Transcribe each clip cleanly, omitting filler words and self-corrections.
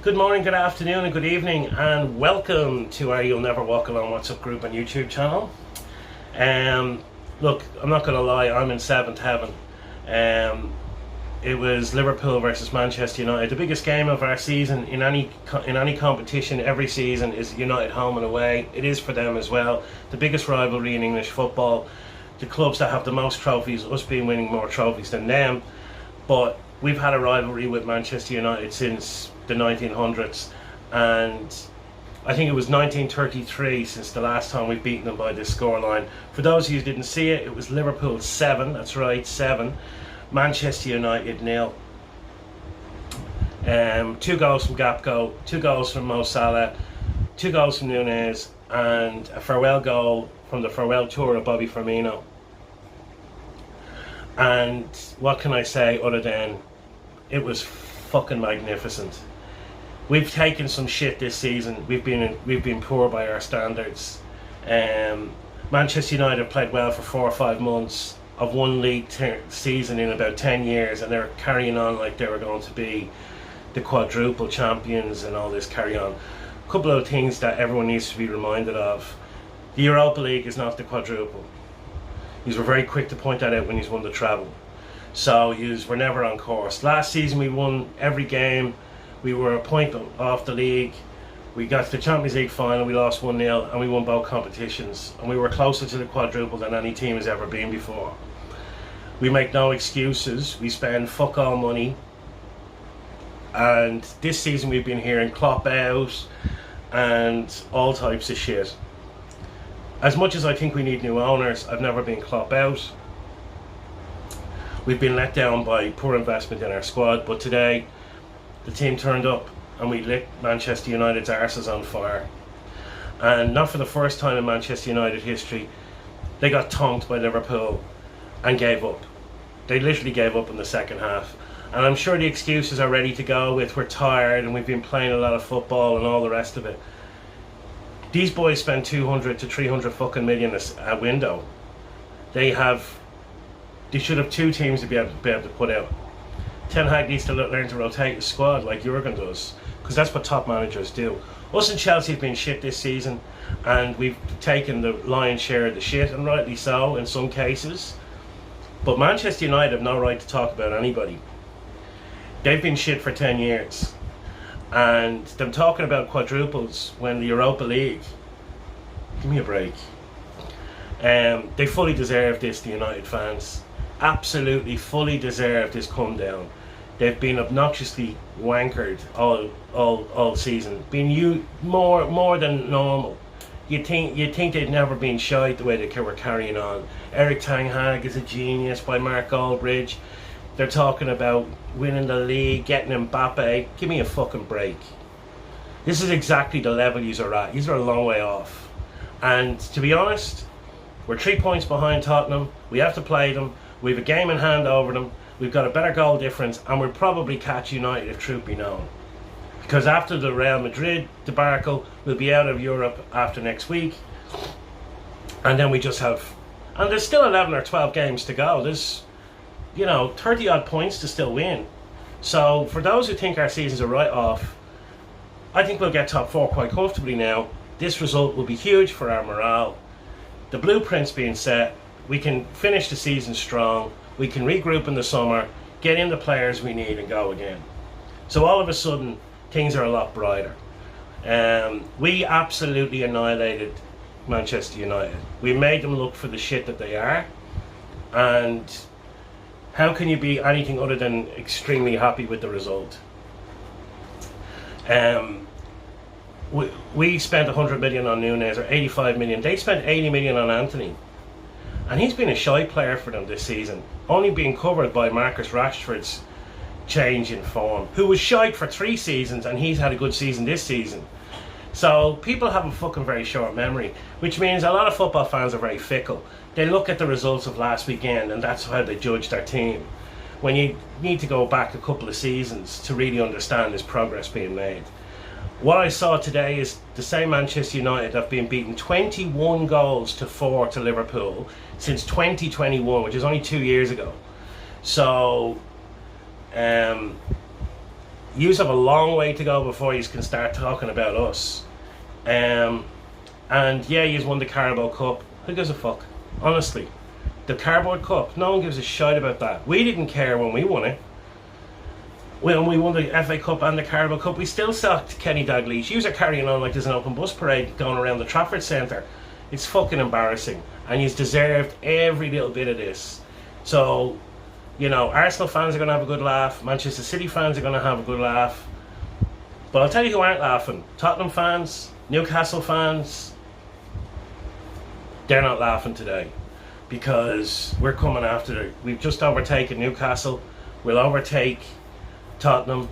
Good morning, good afternoon and good evening, and welcome to our You'll Never Walk Alone WhatsApp group and YouTube channel. Look, I'm not going to lie, I'm in seventh heaven. It was Liverpool versus Manchester United. The biggest game of our season in any competition every season is United home and away. It is for them as well. The biggest rivalry in English football. The clubs that have the most trophies, us being winning more trophies than them. But we've had a rivalry with Manchester United since the 1900s, and I think it was 1933 since the last time we've beaten them by this scoreline. For those of you who didn't see it, it was Liverpool 7, that's right, 7, Manchester United 0. 2 goals from Gapco, 2 goals from Mo Salah, 2 goals from Nunez, and a farewell goal from the farewell tour of Bobby Firmino. And what can I say other than it was fucking magnificent. We've taken some shit this season. We've been poor by our standards. Manchester United have played well for 4 or 5 months of one league season in about 10 years, and they're carrying on like they were going to be the quadruple champions and all this carry on. A couple of things that everyone needs to be reminded of. The Europa League is not the quadruple. He's were very quick to point that out when he's won the treble. So we're never on course. Last season we won every game. We were a point off the league. We got to the Champions League final, we lost 1-0, and we won both competitions. And we were closer to the quadruple than any team has ever been before. We make no excuses. We spend fuck all money. And this season we've been hearing Klopp out and all types of shit. As much as I think we need new owners, I've never been Klopp out. We've been let down by poor investment in our squad, but today the team turned up and we lit Manchester United's arses on fire. And not for the first time in Manchester United history, they got tonked by Liverpool and gave up. They literally gave up in the second half. And I'm sure the excuses are ready to go with we're tired and we've been playing a lot of football and all the rest of it. These boys spend 200 to 300 fucking million a window. They should have 2 teams to be able to put out. Ten Hag needs to learn to rotate his squad like Jurgen does, because that's what top managers do. Us and Chelsea have been shit this season, and we've taken the lion's share of the shit, and rightly so in some cases. But Manchester United have no right to talk about anybody. They've been shit for 10 years. And them talking about quadruples when the Europa League, give me a break. They fully deserve this, the United fans. Absolutely fully deserve this come down. They've been obnoxiously wankered all season. Been more than normal. You'd think they'd never been shy the way they were carrying on. Eric Ten Hag is a genius by Mark Goldbridge. They're talking about winning the league, getting Mbappe. Give me a fucking break. This is exactly the level yous are at. Yous are a long way off. And to be honest, we're 3 points behind Tottenham. We have to play them. We have a game in hand over them. We've got a better goal difference, and we'll probably catch United if truth be known. Because after the Real Madrid debacle, we'll be out of Europe after next week. And then we just have... And there's still 11 or 12 games to go. There's, 30 odd points to still win. So for those who think our season's a write-off, I think we'll get top 4 quite comfortably now. This result will be huge for our morale. The blueprint's being set. We can finish the season strong. We can regroup in the summer, get in the players we need and go again. So all of a sudden, things are a lot brighter. We absolutely annihilated Manchester United. We made them look for the shit that they are. And how can you be anything other than extremely happy with the result? We spent 100 million on Nunez, or 85 million. They spent 80 million on Anthony. And he's been a shy player for them this season, only being covered by Marcus Rashford's change in form, who was shite for 3 seasons, and he's had a good season this season. So people have a fucking very short memory, which means a lot of football fans are very fickle. They look at the results of last weekend and that's how they judge their team, when you need to go back a couple of seasons to really understand this progress being made. What I saw today is the same Manchester United have been beaten 21 goals to 4 to Liverpool since 2021, which is only 2 years ago. So you have a long way to go before you can start talking about us. And yeah, you won the Carabao Cup. Who gives a fuck? Honestly, the Carabao Cup, no one gives a shit about that. We didn't care when we won it. When we won the FA Cup and the Carabao Cup, we still sacked Kenny Dalglish. You are carrying on like there's an open bus parade going around the Trafford Centre. It's fucking embarrassing, and he's deserved every little bit of this. So, you know, Arsenal fans are going to have a good laugh. Manchester City fans are going to have a good laugh. But I'll tell you who aren't laughing. Tottenham fans, Newcastle fans, they're not laughing today. Because we're coming after it. We've just overtaken Newcastle. We'll overtake Tottenham.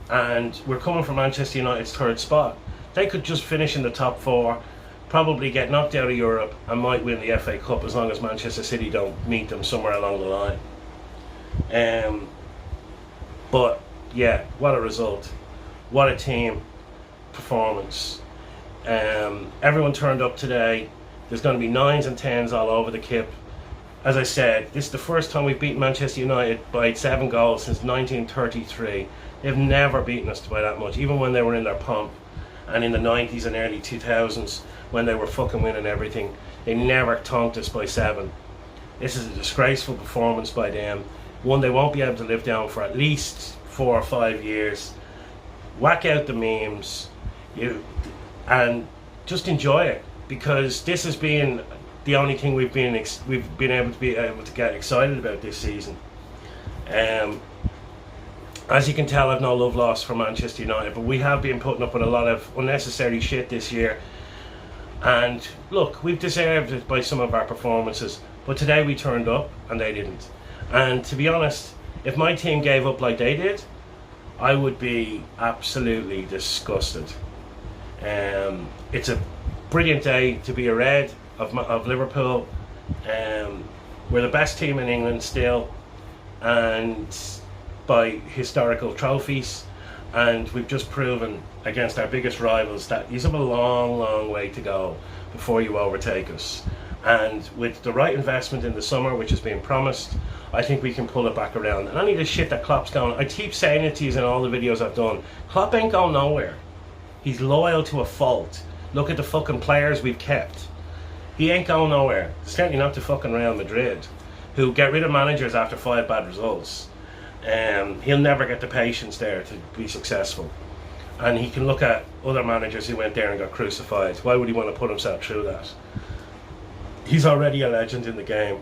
And we're coming for Manchester United's third spot. They could just finish in the top 4. Probably get knocked out of Europe and might win the FA Cup as long as Manchester City don't meet them somewhere along the line. But yeah, what a result. What a team performance. Everyone turned up today. There's going to be 9s and 10s all over the kip. As I said, this is the first time we've beaten Manchester United by 7 goals since 1933. They've never beaten us by that much, even when they were in their pomp. And in the 90s and early 2000s, when they were fucking winning everything, they never tonked us by 7. This is a disgraceful performance by them. One they won't be able to live down for at least 4 or 5 years. Whack out the memes, and just enjoy it, because this has been the only thing we've been able to get excited about this season. As you can tell, I've no love lost for Manchester United, but we have been putting up with a lot of unnecessary shit this year. And look, we've deserved it by some of our performances, but today we turned up and they didn't. And to be honest, if my team gave up like they did, I would be absolutely disgusted. It's a brilliant day to be a Red of Liverpool. We're the best team in England still, and by historical trophies, and we've just proven against our biggest rivals that you have a long way to go before you overtake us. And with the right investment in the summer, which is being promised, I think we can pull it back around. And any of the shit that Klopp's going, I keep saying it to you in all the videos I've done, Klopp ain't going nowhere. He's loyal to a fault. Look at the fucking players we've kept. He ain't going nowhere. Certainly not to fucking Real Madrid, who get rid of managers after 5 bad results. He'll never get the patience there to be successful. And he can look at other managers who went there and got crucified. Why would he want to put himself through that? He's already a legend in the game.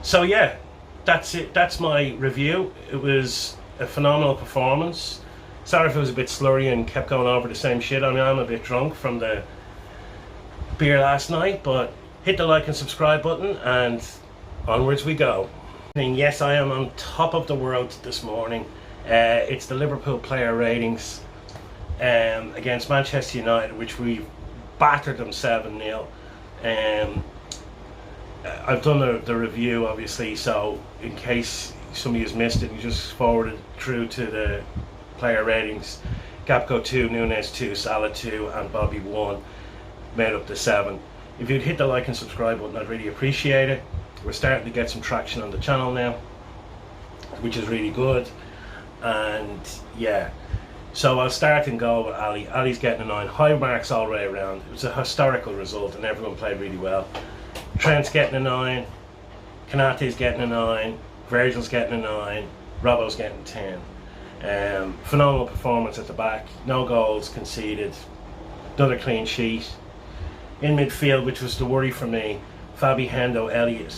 So yeah, that's it. That's my review. It was a phenomenal performance. Sorry if it was a bit slurry and kept going over the same shit. I mean, I'm a bit drunk from the beer last night, but hit the like and subscribe button and onwards we go. And yes, I am on top of the world this morning. It's the Liverpool player ratings against Manchester United, which we battered them 7-0. I've done the review obviously, so in case some of you missed it, you just forwarded through to the player ratings. Gapco 2, Nunes 2, Salah 2 and Bobby 1 made up the 7. If you'd hit the like and subscribe button, I'd really appreciate it. We're starting to get some traction on the channel now, which is really good. And yeah, so I'll start and go with Ali. Ali's getting a 9. High marks all the way around. It was a historical result and everyone played really well. Trent's getting a 9, Konate's getting a 9, Virgil's getting a 9, Robbo's getting 10. Phenomenal performance at the back, no goals conceded, another clean sheet. In midfield, which was the worry for me, Fabi, Hendo, Elliott,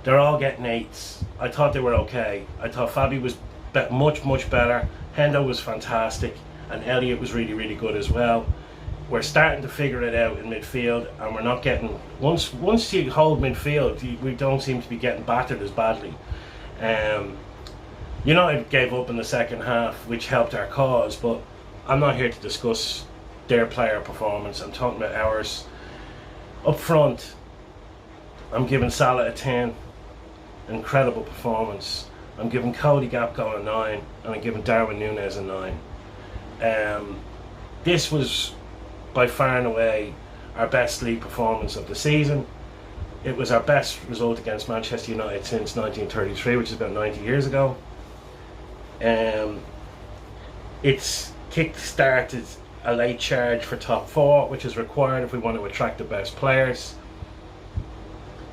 they're all getting 8s. I thought they were okay. I thought Fabi was much better, Hendo was fantastic, and Elliott was really good as well. We're starting to figure it out in midfield, and we're not getting, once you hold midfield, we don't seem to be getting battered as badly. United gave up in the second half, which helped our cause, but I'm not here to discuss their player performance. I'm talking about ours. Up front, I'm giving Salah a 10, incredible performance. I'm giving Cody Gapco a 9, and I'm giving Darwin Nunes a 9. This was by far and away our best league performance of the season. It was our best result against Manchester United since 1933, which is about 90 years ago. It's kick-started a late charge for top four, which is required if we want to attract the best players.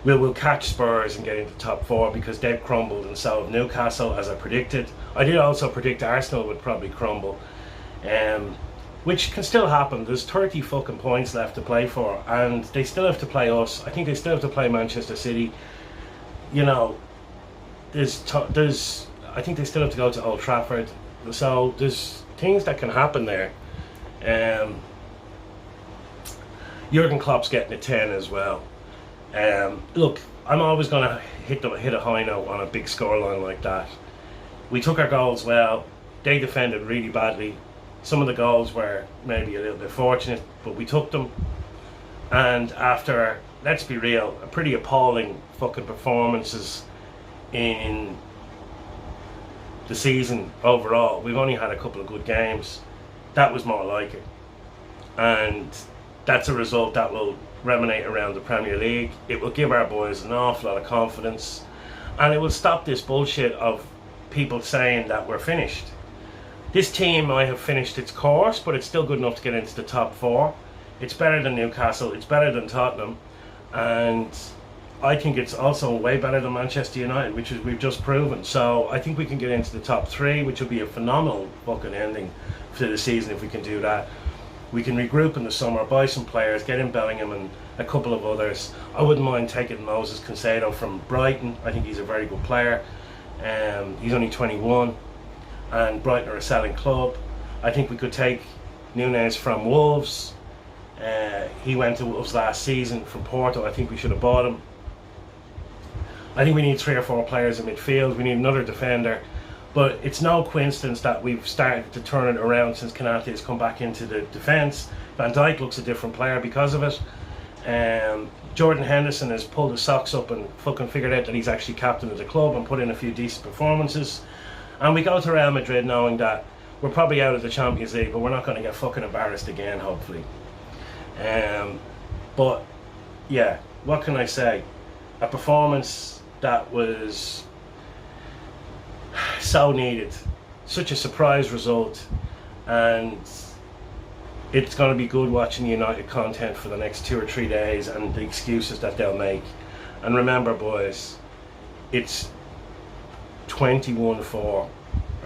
We'll catch Spurs and get into top four because they've crumbled, and so have Newcastle, as I predicted. I did also predict Arsenal would probably crumble, which can still happen. There's 30 fucking points left to play for, and they still have to play us. I think they still have to play Manchester City. You know, I think they still have to go to Old Trafford. So there's things that can happen there. Jurgen Klopp's getting a 10 as well. Look, I'm always going to hit a high note on a big scoreline like that. We took our goals well. They defended really badly. Some of the goals were maybe a little bit fortunate, but we took them. And after, let's be real, a pretty appalling fucking performances in the season overall, we've only had a couple of good games. That was more like it. And that's a result that will reminate around the Premier League. It will give our boys an awful lot of confidence, and it will stop this bullshit of people saying that we're finished. This team might have finished its course, but it's still good enough to get into the top four. It's better than Newcastle, it's better than Tottenham, and I think it's also way better than Manchester United, which we've just proven. So I think we can get into the top three, which will be a phenomenal fucking ending to the season if we can do that. We can regroup in the summer, buy some players, get in Bellingham and a couple of others. I wouldn't mind taking Moses Caicedo from Brighton. I think he's a very good player. He's only 21, and Brighton are a selling club. I think we could take Nunes from Wolves. He went to Wolves last season from Porto. I think we should have bought him. I think we need 3 or 4 players in midfield. We need another defender. But it's no coincidence that we've started to turn it around since Konate has come back into the defence. Van Dijk looks a different player because of it. Jordan Henderson has pulled his socks up and fucking figured out that he's actually captain of the club and put in a few decent performances. And we go to Real Madrid knowing that we're probably out of the Champions League, but we're not going to get fucking embarrassed again, hopefully. But yeah, what can I say? A performance that was so needed, such a surprise result, and it's going to be good watching United content for the next 2 or 3 days and the excuses that they'll make. And remember, boys, it's 21-4 or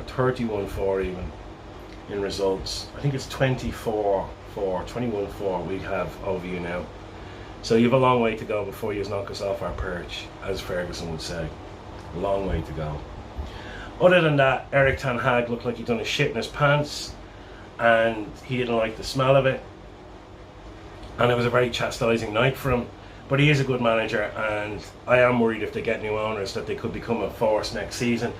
31-4 even in results. I think it's 21-4 we have over you now. So you have a long way to go before you knock us off our perch, as Ferguson would say. A long way to go. Other than that, Erik ten Hag looked like he'd done a shit in his pants, and he didn't like the smell of it, and it was a very chastising night for him. But he is a good manager, and I am worried if they get new owners that they could become a force next season.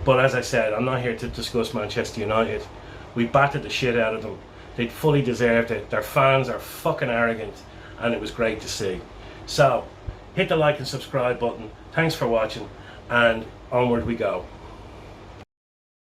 But as I said, I'm not here to discuss Manchester United. We battered the shit out of them. They fully deserved it. Their fans are fucking arrogant, and it was great to see. So hit the like and subscribe button. Thanks for watching, and onward we go.